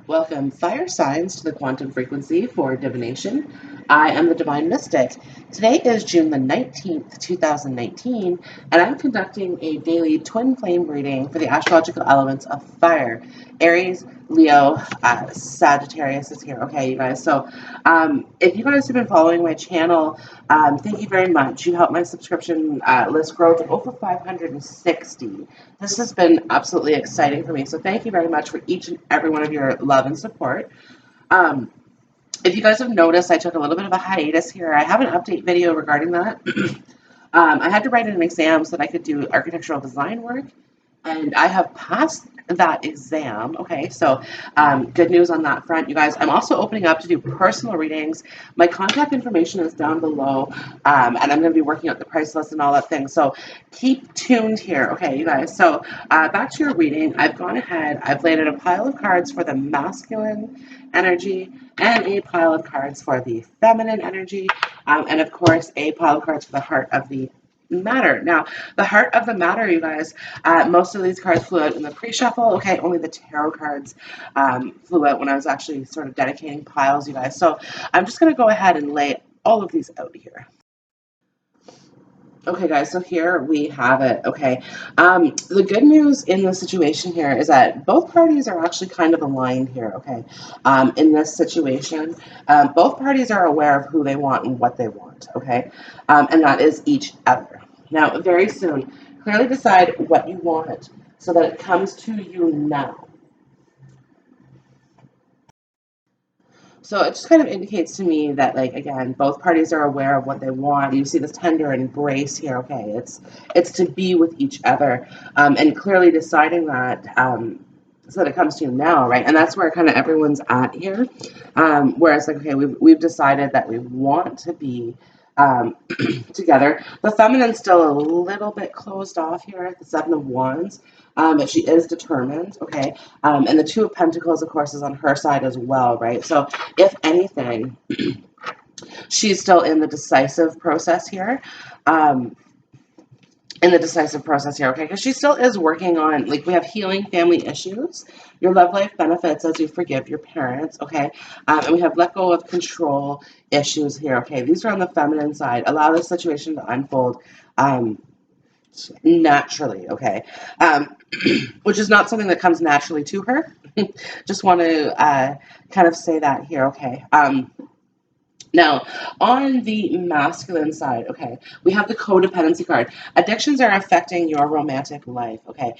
Welcome, fire signs, to the quantum frequency for divination. I am the Divine Mystic. Today is June the 19th, 2019, and I'm conducting a daily twin flame reading for the astrological elements of fire. Aries, Leo, Sagittarius is here. Okay, you guys. So, if you guys have been following my channel, thank you very much. You helped my subscription list grow to over 560. This has been absolutely exciting for me. So thank you very much for each and every one of your love and support. Um, if you guys have noticed, I took a little bit of a hiatus here. I have an update video regarding that. I had to write an exam so that I could do architectural design work, and I have passed that exam. Okay, so good news on that front, you guys. I'm also opening up to do personal readings. My contact information is down below, and I'm going to be working out the price list and all that thing. So keep tuned here, okay, you guys. So back to your reading. I've gone ahead. I've laid out a pile of cards for the masculine energy and a pile of cards for the feminine energy, and of course a pile of cards for the heart of the matter. Now, the heart of the matter, you guys, most of these cards flew out in the pre-shuffle. Okay, only the tarot cards flew out when I was actually sort of dedicating piles, you guys. So I'm just going to go ahead and lay all of these out here. Okay, guys, so here we have it. Okay, the good news in the situation here is that both parties are actually kind of aligned here. Okay, in this situation, both parties are aware of who they want and what they want. Okay, and that is each other. Now, very soon, clearly decide what you want so that it comes to you now. So it just kind of indicates to me that, like, again, both parties are aware of what they want. You see this tender embrace here. Okay, it's to be with each other, and clearly deciding that, so that it comes to you now, right? And that's where kind of everyone's at here. Whereas, like, okay, we've decided that we want to be together. The feminine's still a little bit closed off here at the Seven of Wands, but she is determined, okay? And the Two of Pentacles, of course, is on her side as well, right? So if anything, she's still in the decisive process here. Okay, because she still is working on, like, we have healing family issues, your love life benefits as you forgive your parents, okay, and we have let go of control issues here, okay. These are on the feminine side. Allow the situation to unfold naturally, okay, which is not something that comes naturally to her. Just want to kind of say that here, okay. Now, on the masculine side, okay, we have the codependency card. Addictions are affecting your romantic life, okay?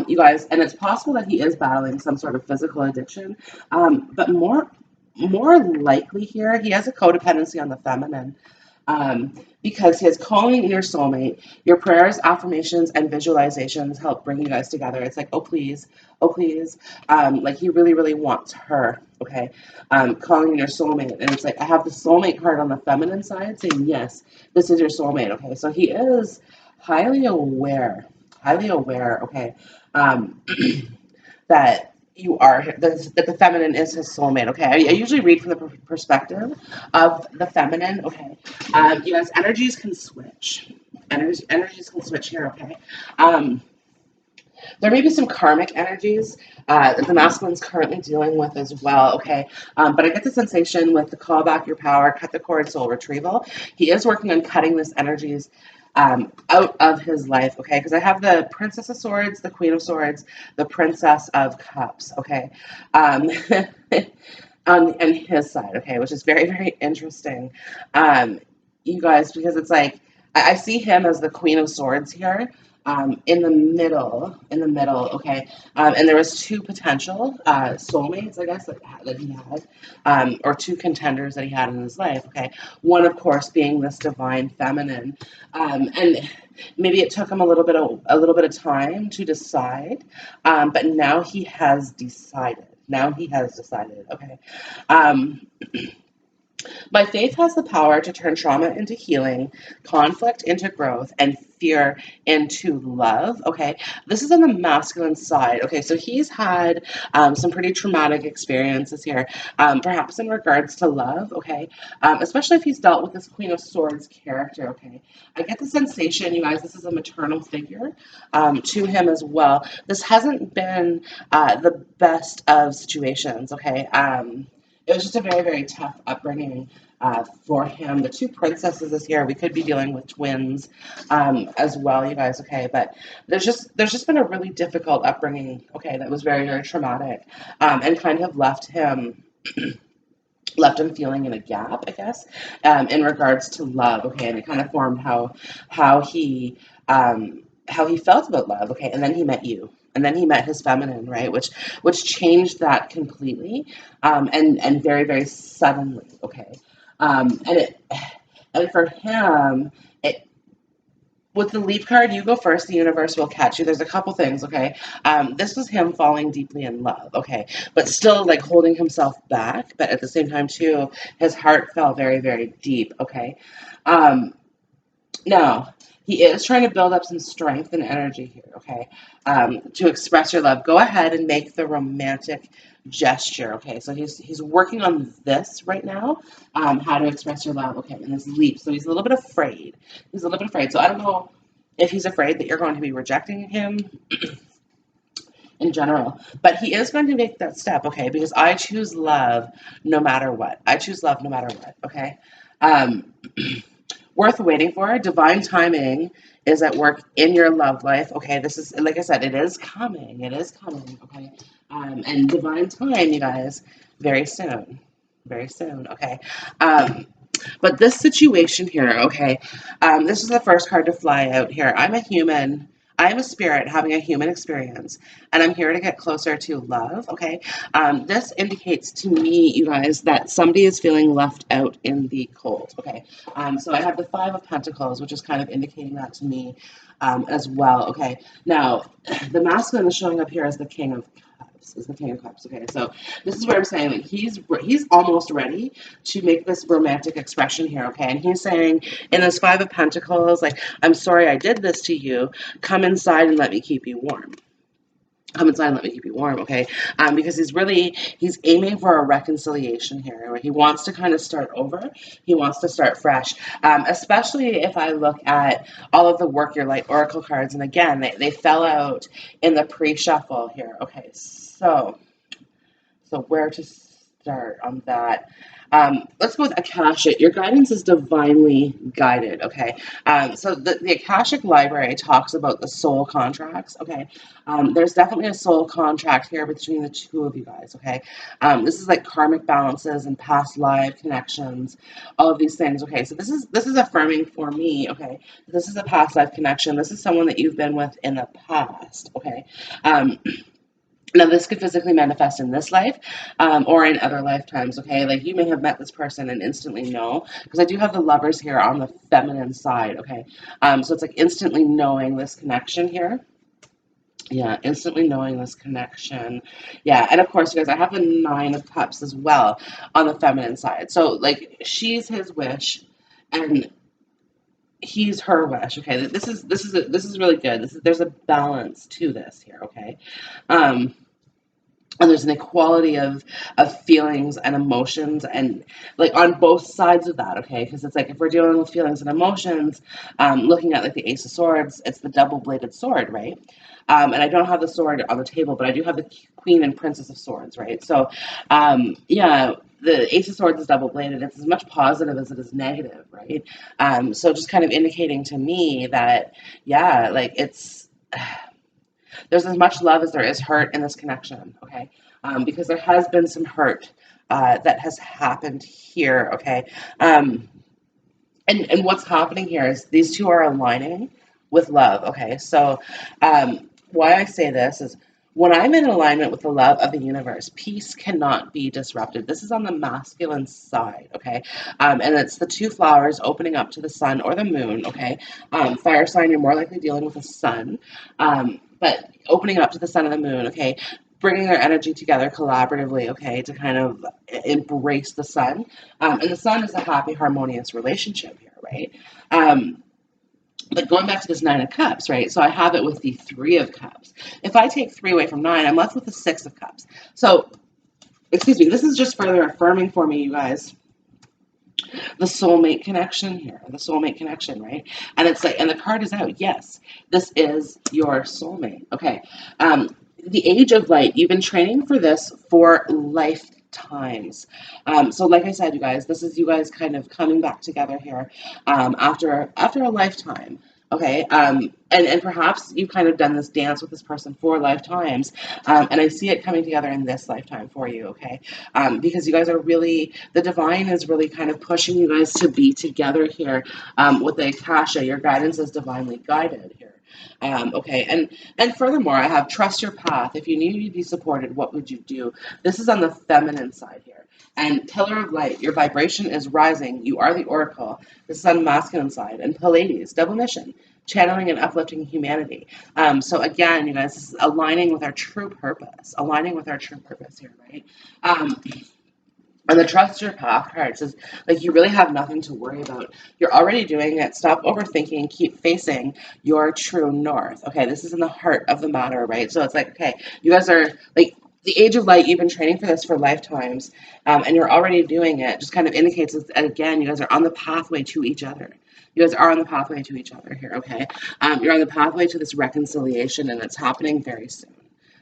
You guys, and it's possible that he is battling some sort of physical addiction, but more likely here, he has a codependency on the feminine. Because he is calling in your soulmate. Your prayers, affirmations, and visualizations help bring you guys together. It's like, oh please, oh please. Like, he really, really wants her, okay? Calling in your soulmate. And it's like, I have the soulmate card on the feminine side saying, yes, this is your soulmate, okay? So he is highly aware, okay, that you are, that the feminine is his soulmate, okay? I usually read from the perspective of the feminine, okay? You guys, energies can switch. Energies can switch here, okay? There may be some karmic energies that the masculine's currently dealing with as well, okay? But I get the sensation with the call back your power, cut the cord, soul retrieval. He is working on cutting this energies out of his life, okay? Because I have the Princess of Swords, the Queen of Swords, the Princess of Cups, okay? On his side, okay, which is very, very interesting, you guys, because it's like, I see him as the Queen of Swords here, in the middle, okay, and there was two potential soulmates, I guess, that he had, or two contenders that he had in his life, okay, one, of course, being this divine feminine, and maybe it took him a little bit of time to decide, but now he has decided. Okay. My faith has the power to turn trauma into healing, conflict into growth, and fear into love. Okay, this is on the masculine side. Okay, so he's had some pretty traumatic experiences here, perhaps in regards to love. Okay, especially if he's dealt with this Queen of Swords character. Okay, I get the sensation, you guys, this is a maternal figure to him as well. This hasn't been the best of situations. Okay, it was just a very, very tough upbringing for him. The two princesses this year, we could be dealing with twins as well, you guys. Okay, but there's just been a really difficult upbringing. Okay, that was very, very traumatic, and kind of left him feeling in a gap, I guess, in regards to love. Okay, and it kind of formed how he how he felt about love. Okay, and then he met you, and then he met his feminine, right, which changed that completely, and very, very suddenly. Okay, and it and for him, it with the leap card, you go first. The universe will catch you. There's a couple things, okay. This was him falling deeply in love, okay, but still like holding himself back. But at the same time, too, his heart fell very, very deep, okay. Um, Now, he is trying to build up some strength and energy here, okay, to express your love. Go ahead and make the romantic gesture, okay? So he's working on this right now, how to express your love, okay, in this leap. So he's a little bit afraid. He's a little bit afraid. So I don't know if he's afraid that you're going to be rejecting him in general, but he is going to make that step, okay? Because I choose love no matter what. I choose love no matter what, okay? Um, Worth waiting for. Divine timing is at work in your love life. Okay, this is, like I said, it is coming. It is coming. Okay, and divine time, you guys, very soon, very soon. Okay, um, but this situation here, okay, this is the first card to fly out here. I'm a human. I am a spirit having a human experience, and I'm here to get closer to love. Okay, this indicates to me, you guys, that somebody is feeling left out in the cold. Okay, so I have the Five of Pentacles, which is kind of indicating that to me as well. Okay, now the masculine is showing up here as the King of Cups. Is the King of Cups. Okay, so this is where I'm saying that he's almost ready to make this romantic expression here. Okay, and he's saying in this Five of Pentacles, like, I'm sorry I did this to you. Come inside and let me keep you warm. Come inside and let me keep you warm, okay? Because he's aiming for a reconciliation here. Right? He wants to kind of start over. He wants to start fresh, especially if I look at all of the Work Your Light Oracle cards. And again, they fell out in the pre-shuffle here. Okay, so where to start on that? Let's go with Akashic. Your guidance is divinely guided, okay? So the Akashic Library talks about the soul contracts, okay? There's definitely a soul contract here between the two of you guys, okay? This is like karmic balances and past life connections, all of these things, okay? So this is affirming for me, okay? This is a past life connection. This is someone that you've been with in the past, okay? Um, Now, this could physically manifest in this life or in other lifetimes, okay? Like, you may have met this person and instantly know, because I do have the lovers here on the feminine side, okay? So it's like instantly knowing this connection here. Yeah, instantly knowing this connection. Yeah, and of course, you guys, I have the Nine of Cups as well on the feminine side. So, like, she's his wish, and he's her wish. Okay, this is really good. There's a balance to this here. Okay, um, and there's an equality of feelings and emotions, and like on both sides of that, okay, because it's like if we're dealing with feelings and emotions, looking at like the Ace of Swords, it's the double-bladed sword, right? And I don't have the sword on the table, but I do have the Queen and Princess of Swords, right? So yeah, the Ace of Swords is double-bladed. It's as much positive as it is negative, right? So just kind of indicating to me that, yeah, like it's there's as much love as there is hurt in this connection, okay? Because there has been some hurt that has happened here, okay? Um, and what's happening here is these two are aligning with love, okay? So why I say this is when I'm in alignment with the love of the universe, peace cannot be disrupted. This is on the masculine side, okay? And it's the two flowers opening up to the sun or the moon, okay? Fire sign, you're more likely dealing with the sun, but opening up to the sun and the moon, okay? bringing their energy together collaboratively, okay, to kind of embrace the sun. And the sun is a happy, harmonious relationship here, right? Um, but going back to this Nine of Cups, right? So I have it with the Three of Cups. If I take three away from nine, I'm left with the Six of Cups. So, excuse me, this is just further affirming for me, you guys, the soulmate connection here, the soulmate connection, right? And it's like, and the card is out. Yes, this is your soulmate. Okay. The age of light, you've been training for this for lifetimes. So like I said, you guys, this is you guys kind of coming back together here after a lifetime. Okay, and perhaps you've kind of done this dance with this person for lifetimes, and I see it coming together in this lifetime for you. Okay, because you guys are really, the divine is really kind of pushing you guys to be together here with the Akasha. Your guidance is divinely guided here. Okay, and furthermore, I have trust your path. If you knew you'd be supported, what would you do? This is on the feminine side here. And pillar of light, your vibration is rising. You are the oracle. This is on the masculine side. And Pleiades, double mission, channeling and uplifting humanity. So again, you guys, this is aligning with our true purpose. Aligning with our true purpose here, right? And the trust your path card says, like, you really have nothing to worry about. You're already doing it. Stop overthinking. Keep facing your true north. Okay, this is in the heart of the matter, right? So it's like, okay, you guys are like the age of light. You've been training for this for lifetimes, and you're already doing it. Just kind of indicates that, again, you guys are on the pathway to each other. You guys are on the pathway to each other here. Okay, you're on the pathway to this reconciliation, and it's happening very soon.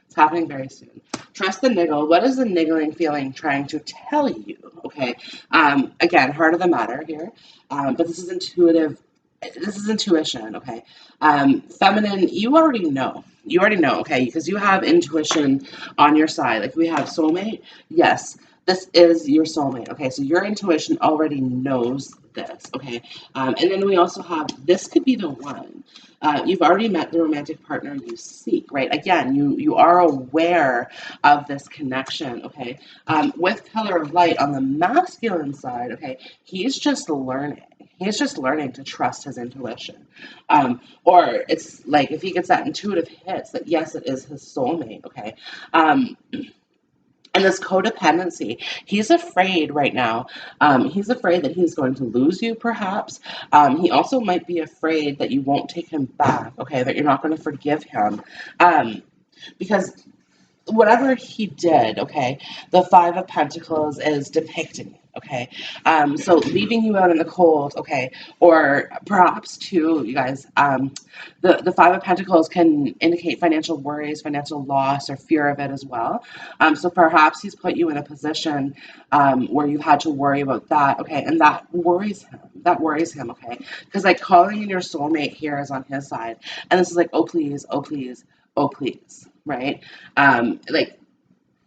It's happening very soon. Trust the niggle. What is the niggling feeling trying to tell you? Okay. Again, heart of the matter here. But this is intuitive. This is intuition. Okay. Feminine, you already know. You already know. Okay. Because you have intuition on your side. Like we have soulmate. Yes. This is your soulmate. Okay. So your intuition already knows this. Okay. And then we also have this could be the one. You've already met the romantic partner you seek, right? Again, you are aware of this connection, okay? With Pillar of Light on the masculine side, okay, he's just learning. He's just learning to trust his intuition. Or it's like if he gets that intuitive hits that yes, it is his soulmate, okay? And this codependency, he's afraid right now. He's afraid that he's going to lose you, perhaps. He also might be afraid that you won't take him back, okay, that you're not going to forgive him. Because whatever he did, okay, the Five of Pentacles is depicting it, okay? So leaving you out in the cold, okay, or perhaps too, you guys, the Five of Pentacles can indicate financial worries, financial loss, or fear of it as well. So perhaps he's put you in a position where you've had to worry about that, okay, and that worries him. That worries him, okay? Because like calling in your soulmate here is on his side, and this is like, oh please, oh please, oh please, right? Like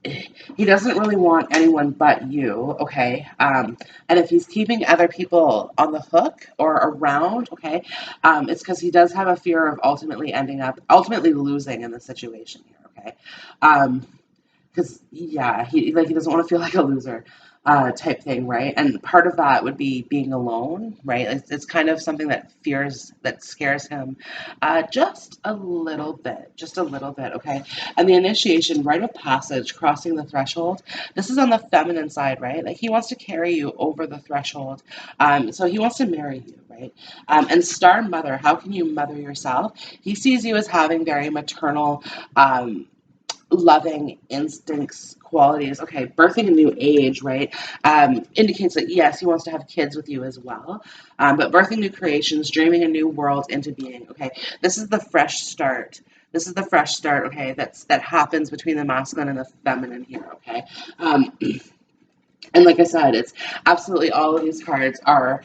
he doesn't really want anyone but you, okay? And if he's keeping other people on the hook or around, okay, it's because he does have a fear of ultimately losing in the situation here, okay? Because yeah, he doesn't want to feel like a loser. Type thing, right? And part of that would be being alone, right? It's kind of something that scares him just a little bit, okay? And the initiation, rite of passage, crossing the threshold. This is on the feminine side, right? Like he wants to carry you over the threshold. So he wants to marry you, right? And star mother, how can you mother yourself? He sees you as having very maternal, loving instincts, qualities. Okay, birthing a new age, right? Indicates that yes, he wants to have kids with you as well. But birthing new creations, dreaming a new world into being. Okay, this is the fresh start. This is the fresh start. Okay, that happens between the masculine and the feminine here. Okay. And like I said, it's absolutely all of these cards are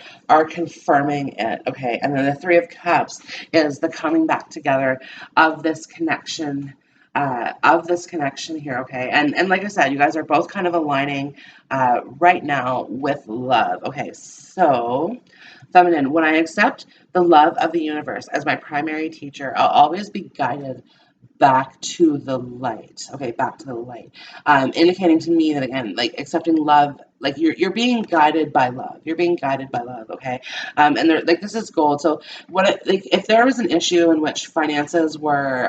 confirming it. Okay, and then the Three of Cups is the coming back together of this connection, here. Okay, and like I said, you guys are both kind of aligning right now with love. Okay, so feminine, when I accept the love of the universe as my primary teacher, I'll always be guided back to the light. Okay, back to the light. Indicating to me that again, like accepting love, like you're being guided by love. You're being guided by love. Okay, and they're like this is gold. So like if there was an issue in which finances were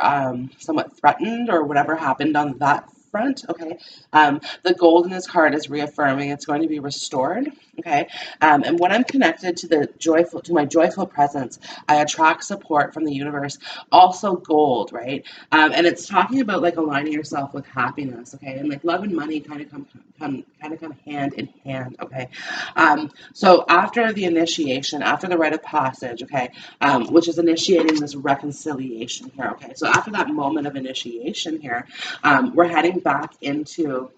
somewhat threatened or whatever happened on that front, okay? The gold in this card is reaffirming it's going to be restored, okay? And when I'm connected to my joyful presence, I attract support from the universe. Also gold, right? And it's talking about like aligning yourself with happiness, okay? And like love and money come hand in hand, okay? So after the initiation, after the rite of passage, okay, which is initiating this reconciliation here, okay? So after that moment of initiation here, we're heading back into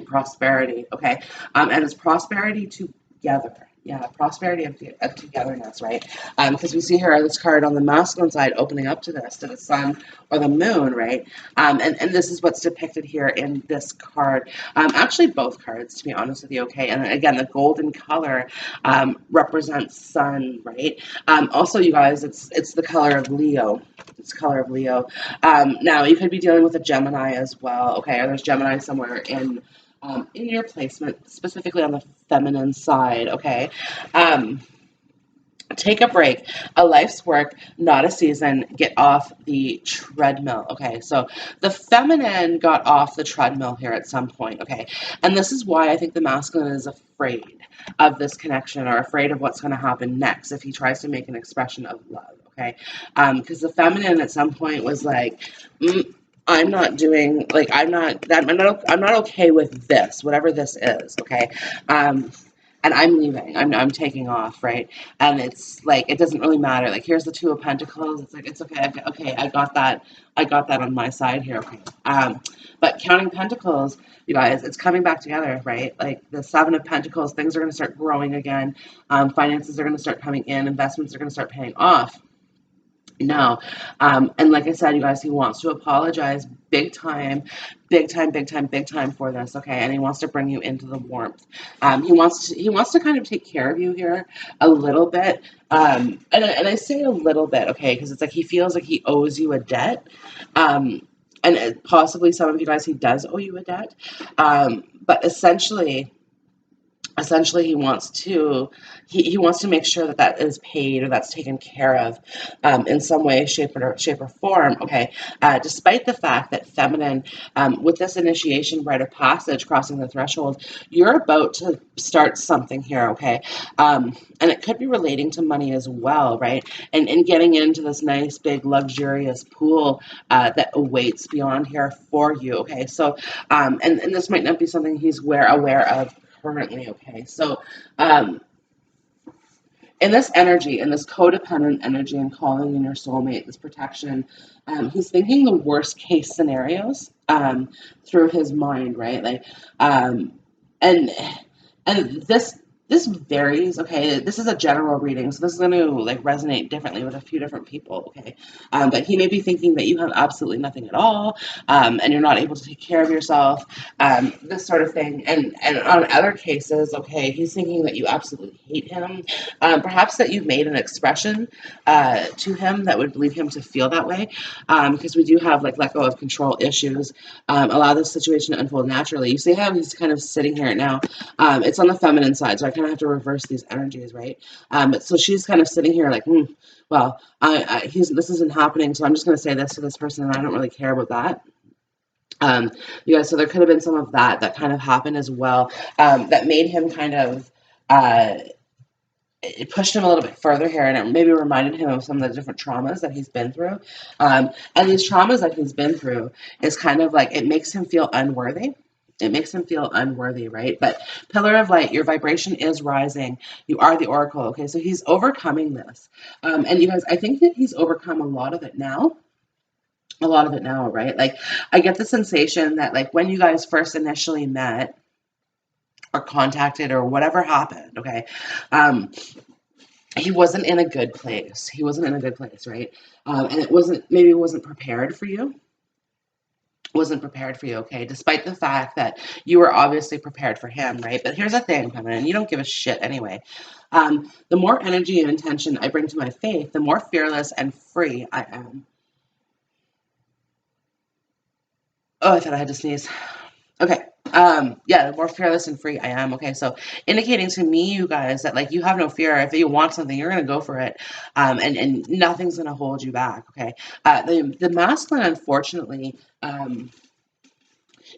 prosperity, okay? And it's prosperity together. Yeah, prosperity of togetherness, right? Because we see here this card on the masculine side opening up to this, to the sun or the moon, right? And this is what's depicted here in this card. Actually, both cards, to be honest with you, okay? And again, the golden color represents sun, right? Also, you guys, it's the color of Leo. It's the color of Leo. Now, you could be dealing with a Gemini as well, okay? Or there's Gemini somewhere in your placement, specifically on the feminine side, okay? Take a break, a life's work, not a season. Get off the treadmill, okay? So the feminine got off the treadmill here at some point, okay? And this is why I think the masculine is afraid of this connection or afraid of what's going to happen next if he tries to make an expression of love, okay? Because the feminine at some point was like, I'm not doing like I'm not okay with this, whatever this is, okay? And I'm leaving. I'm taking off, right? And it's like it doesn't really matter. Like here's the Two of Pentacles. It's like it's okay. Okay, I got that. I got that on my side here. Okay. But counting Pentacles, you guys, it's coming back together, right? Like the Seven of Pentacles, things are going to start growing again. Finances are going to start coming in. Investments are going to start paying off. No. And like I said, you guys, he wants to apologize big time, big time, big time, big time for this, okay? And he wants to bring you into the warmth. He wants to kind of take care of you here a little bit. And I say a little bit, okay, because it's like he feels like he owes you a debt. And possibly some of you guys, he does owe you a debt. But essentially he wants to make sure that that is paid or that's taken care of in some way, shape or form, okay? Despite the fact that feminine, with this initiation rite of passage, crossing the threshold, you're about to start something here, okay? And it could be relating to money as well, right? And getting into this nice big luxurious pool that awaits beyond here for you, okay? So and this might not be something he's aware of currently, okay? So in this energy, in this codependent energy and calling in your soulmate, this protection, he's thinking the worst case scenarios through his mind, right? Like and and this varies, okay? This is a general reading, so this is going to like resonate differently with a few different people, okay? But he may be thinking that you have absolutely nothing at all, and you're not able to take care of yourself, this sort of thing. And on other cases, okay, he's thinking that you absolutely hate him, perhaps that you've made an expression to him that would lead him to feel that way, because we do have like let go of control issues, allow this situation to unfold naturally. You see how he's kind of sitting here now. It's on the feminine side, so I kind of have to reverse these energies, right? So she's kind of sitting here like, well, this isn't happening, so I'm just going to say this to this person, and I don't really care about that. You guys, so there could have been some of that kind of happened as well, that made him kind of, it pushed him a little bit further here, and it maybe reminded him of some of the different traumas that he's been through. And these traumas that he's been through is kind of like, it makes him feel unworthy. It makes him feel unworthy, right? But Pillar of Light, your vibration is rising. You are the Oracle, okay? So he's overcoming this. And you guys, I think that he's overcome a lot of it now. A lot of it now, right? Like, I get the sensation that, like, when you guys first initially met or contacted or whatever happened, okay? He wasn't in a good place. He wasn't in a good place, right? And maybe it wasn't prepared for you. Wasn't prepared for you, okay? Despite the fact that you were obviously prepared for him, right? But here's the thing, feminine, you don't give a shit anyway. The more energy and intention I bring to my faith, the more fearless and free I am. Oh, I thought I had to sneeze. Okay. Yeah, the more fearless and free I am. Okay, so indicating to me, you guys, that like you have no fear. If you want something, you're gonna go for it. And nothing's gonna hold you back. Okay. The masculine, unfortunately,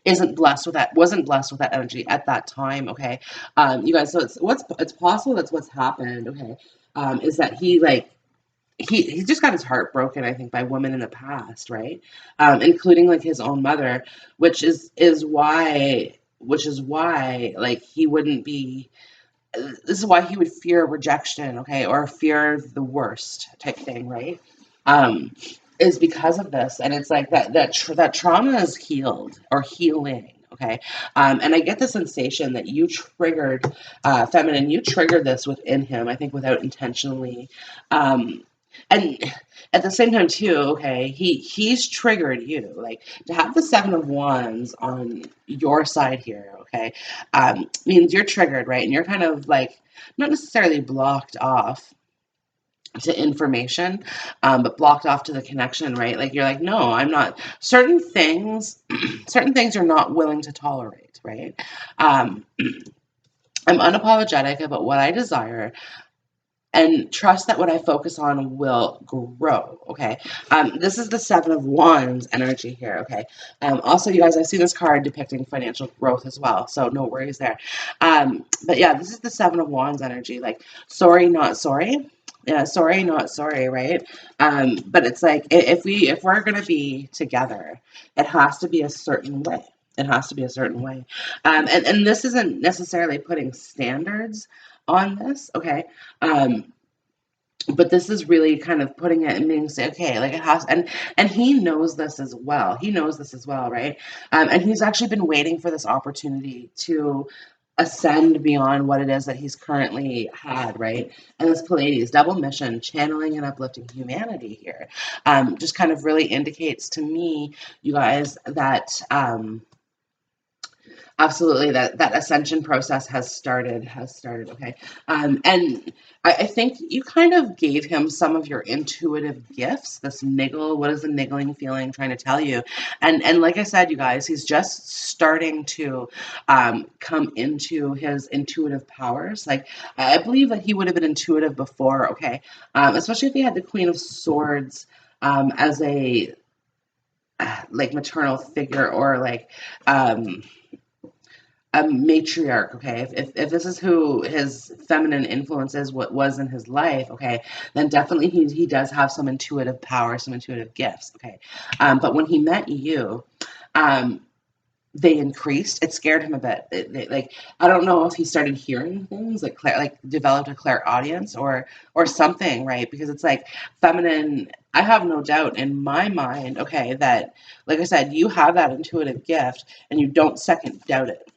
isn't blessed with that, wasn't blessed with that energy at that time. Okay, you guys. So it's possible that's what's happened. Okay, is that he like he just got his heart broken, I think, by women in the past, right? Including like his own mother, which is why like he wouldn't be. This is why he would fear rejection, okay, or fear the worst type thing, right? Um, is because of this, and it's like that trauma is healed or healing. Okay, and I get the sensation that you triggered, feminine. You triggered this within him. I think without intentionally, um, and at the same time too. Okay, he's triggered you. Like to have the Seven of Wands on your side here. Okay, means you're triggered, right? And you're kind of like not necessarily blocked off to information, but blocked off to the connection, right? Like you're like, no, I'm not. Certain things, certain things you're not willing to tolerate, right? Um, I'm unapologetic about what I desire and trust that what I focus on will grow. Okay. This is the Seven of Wands energy here. Okay. Also, you guys, I see this card depicting financial growth as well. So no worries there. But yeah, this is the Seven of Wands energy. Like, sorry, not sorry. Yeah, sorry, not sorry, right? But it's like if we're gonna be together, it has to be a certain way. It has to be a certain way. And this isn't necessarily putting standards on this, okay? Um, but this is really kind of putting it and being say, okay, like it has, and he knows this as well. He knows this as well, right? And he's actually been waiting for this opportunity to ascend beyond what it is that he's currently had, right? And this Pleiades double mission, channeling and uplifting humanity here, just kind of really indicates to me, you guys, that absolutely that ascension process has started. Okay, and I think you kind of gave him some of your intuitive gifts. This niggle, what is the niggling feeling trying to tell you? And like I said, you guys, he's just starting to come into his intuitive powers. Like I believe that he would have been intuitive before. Okay, especially if he had the Queen of Swords as a like maternal figure, or like a matriarch. Okay, if this is who his feminine influence is, what was in his life, okay, then definitely he does have some intuitive power, some intuitive gifts. Okay, but when he met you, um they increased. It scared him a bit. Like I don't know if he started hearing things, like developed a clairaudience or something, right? Because it's like feminine. I have no doubt in my mind, okay, that like I said, you have that intuitive gift, and you don't second doubt it.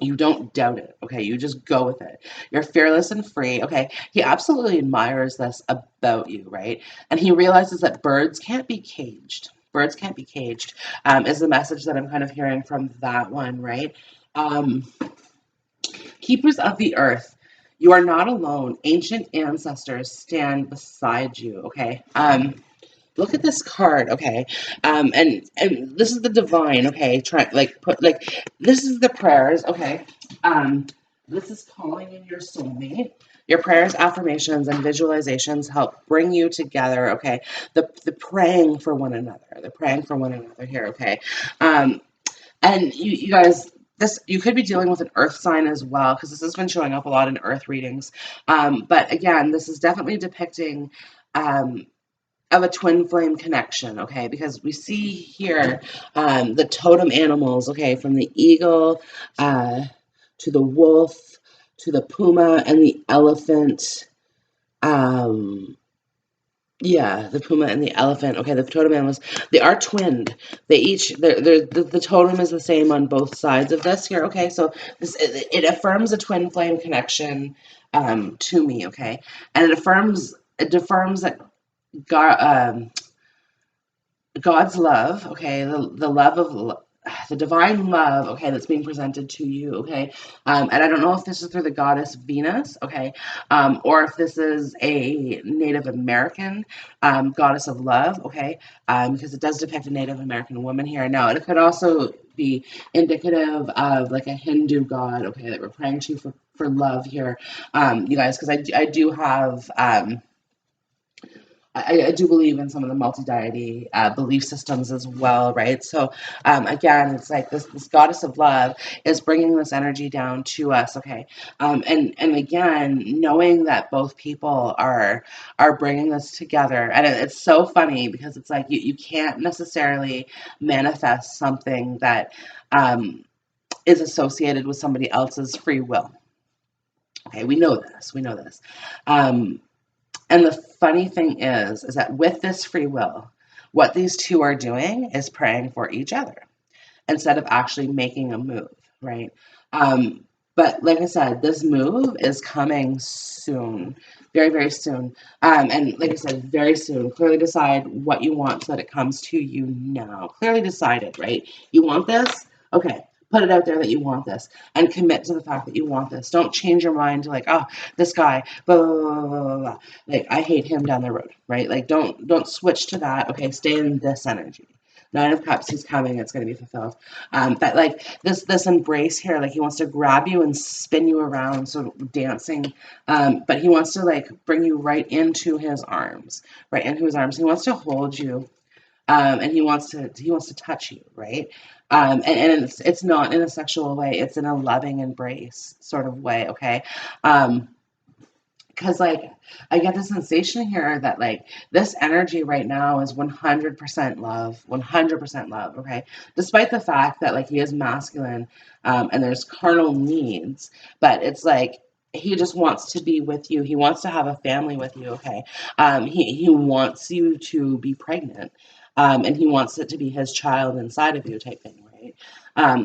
You don't doubt it, okay? You just go with it. You're fearless and free, okay? He absolutely admires this about you, right? And he realizes that birds can't be caged. Birds can't be caged, is the message that I'm kind of hearing from that one, right? Um, Keepers of the earth, you are not alone. Ancient ancestors stand beside you, okay? Look at this card, okay? And this is the divine, okay? Try like put like this is the prayers, okay? Um, this is calling in your soulmate. Your prayers, affirmations, and visualizations help bring you together, okay? The praying for one another, the praying for one another here, okay? Um, and you guys, this you could be dealing with an earth sign as well, because this has been showing up a lot in earth readings. But again, this is definitely depicting um, of a twin flame connection, okay? Because we see here the totem animals, okay, from the eagle to the wolf to the puma and the elephant. Um, yeah, the puma and the elephant. Okay, the totem animals, they are twinned. The totem is the same on both sides of this here. Okay, so it affirms a twin flame connection to me. Okay, and it affirms that God, God's love, okay, the love of the divine love, okay, that's being presented to you, okay, and I don't know if this is through the goddess Venus, okay, or if this is a Native American goddess of love, okay, because it does depict a Native American woman here. Now, it could also be indicative of like a Hindu god, okay, that we're praying to for love here, you guys, because I do have I do believe in some of the multi-deity belief systems as well, right? So again, it's like this goddess of love is bringing this energy down to us, okay? And again, knowing that both people are bringing this together, and it's so funny because it's like you can't necessarily manifest something that is associated with somebody else's free will. Okay, we know this. We know this. Um, and the funny thing is that with this free will, what these two are doing is praying for each other instead of actually making a move, right? Um, but like I said, this move is coming soon, very, very soon. And like I said, very soon. Clearly decide what you want so that it comes to you now. Clearly decided, right? You want this? Okay. Put it out there that you want this and commit to the fact that you want this. Don't change your mind to like, oh, this guy, blah, blah, blah, blah, blah, blah. Like, I hate him down the road, right? Like, don't switch to that. Okay, stay in this energy. Nine of Cups, he's coming. It's going to be fulfilled. But like this embrace here, like he wants to grab you and spin you around, sort of dancing. But he wants to like bring you right into his arms, right into his arms. He wants to hold you, and he wants to touch you, right? And it's not in a sexual way. It's in a loving embrace sort of way. Okay. Because like I get the sensation here that like this energy right now is 100% love, 100% love. Okay, despite the fact that like he is masculine, and there's carnal needs, but it's like he just wants to be with you. He wants to have a family with you. Okay, he wants you to be pregnant, and he wants it to be his child inside of you, type thing, right?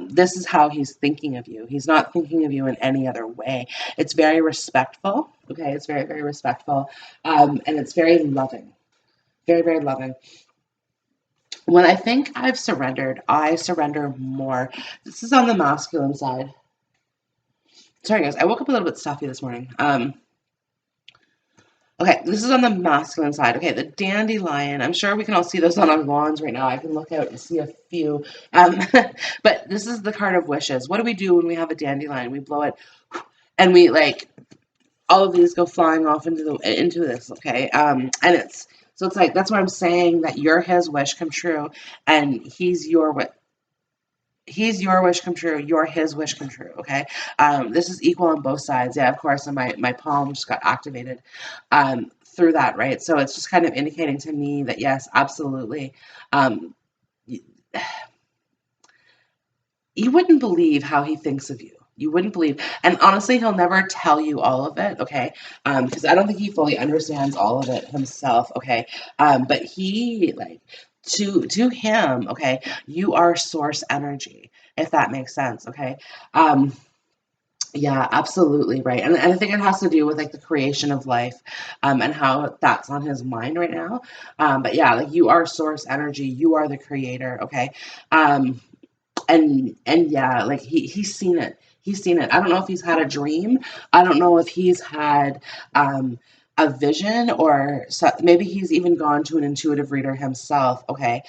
This is how he's thinking of you. He's not thinking of you in any other way. It's very respectful. Okay, it's very, very respectful, and it's very loving, very, very loving. When I think I've surrendered, I surrender more. This is on the masculine side. Sorry, guys, I woke up a little bit stuffy this morning. Okay, this is on the masculine side. Okay, the dandelion. I'm sure we can all see those on our lawns right now. I can look out and see a few. But this is the card of wishes. What do we do when we have a dandelion? We blow it, and we like all of these go flying off into this. Okay, and it's like that's what I'm saying, that you're his wish come true, and he's your wish come true. You're his wish come true. Okay. This is equal on both sides. Yeah, of course. And my palm just got activated through that, right? So it's just kind of indicating to me that yes, absolutely. Um, you wouldn't believe how he thinks of you. You wouldn't believe, and honestly, he'll never tell you all of it, okay? Because I don't think he fully understands all of it himself, okay? But he like to him, okay, you are source energy, if that makes sense, okay? Um, yeah, absolutely right, and I think it has to do with like the creation of life, and how that's on his mind right now. But yeah, like you are source energy, you are the creator, okay? Um, and yeah, like he's seen it. He's seen it. I don't know if he's had a dream. I don't know if he's had a vision, or so, maybe he's even gone to an intuitive reader himself, okay,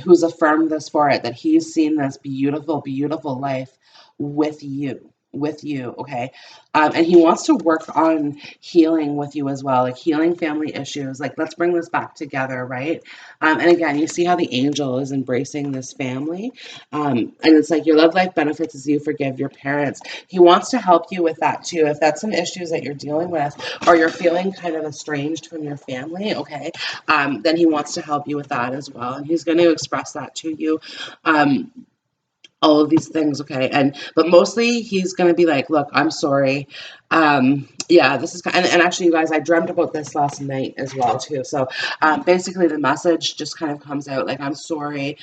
who's affirmed this for it, that he's seen this beautiful, beautiful life with you. With you, okay, and he wants to work on healing with you as well, like healing family issues. Like, let's bring this back together, right? And again, you see how the angel is embracing this family, and it's like your love life benefits as you forgive your parents. He wants to help you with that too. If that's some issues that you're dealing with, or you're feeling kind of estranged from your family, okay, then he wants to help you with that as well. And he's going to express that to you. Um, all of these things, okay, but mostly he's going to be like, look, I'm sorry. Yeah, this is and actually, you guys, I dreamt about this last night as well too. So basically the message just kind of comes out like, I'm sorry.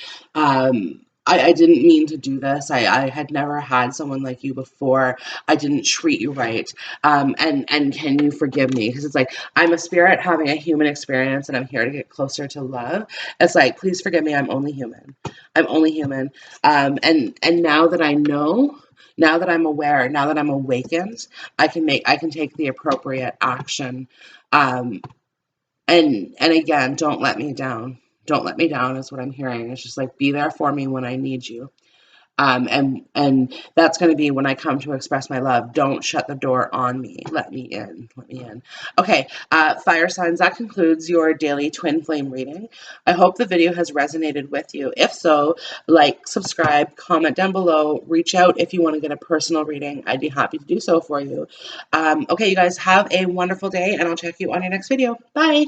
I didn't mean to do this. I had never had someone like you before. I didn't treat you right. And can you forgive me? Because it's like, I'm a spirit having a human experience, and I'm here to get closer to love. It's like, please forgive me. I'm only human. I'm only human. And now that I know, now that I'm aware, now that I'm awakened, I can take the appropriate action. Um, and again, don't let me down. Don't let me down is what I'm hearing. It's just like, be there for me when I need you. And that's going to be when I come to express my love. Don't shut the door on me. Let me in. Let me in. Okay, fire signs, that concludes your daily twin flame reading. I hope the video has resonated with you. If so, like, subscribe, comment down below, reach out if you want to get a personal reading. I'd be happy to do so for you. Okay, you guys have a wonderful day, and I'll check you on your next video. Bye.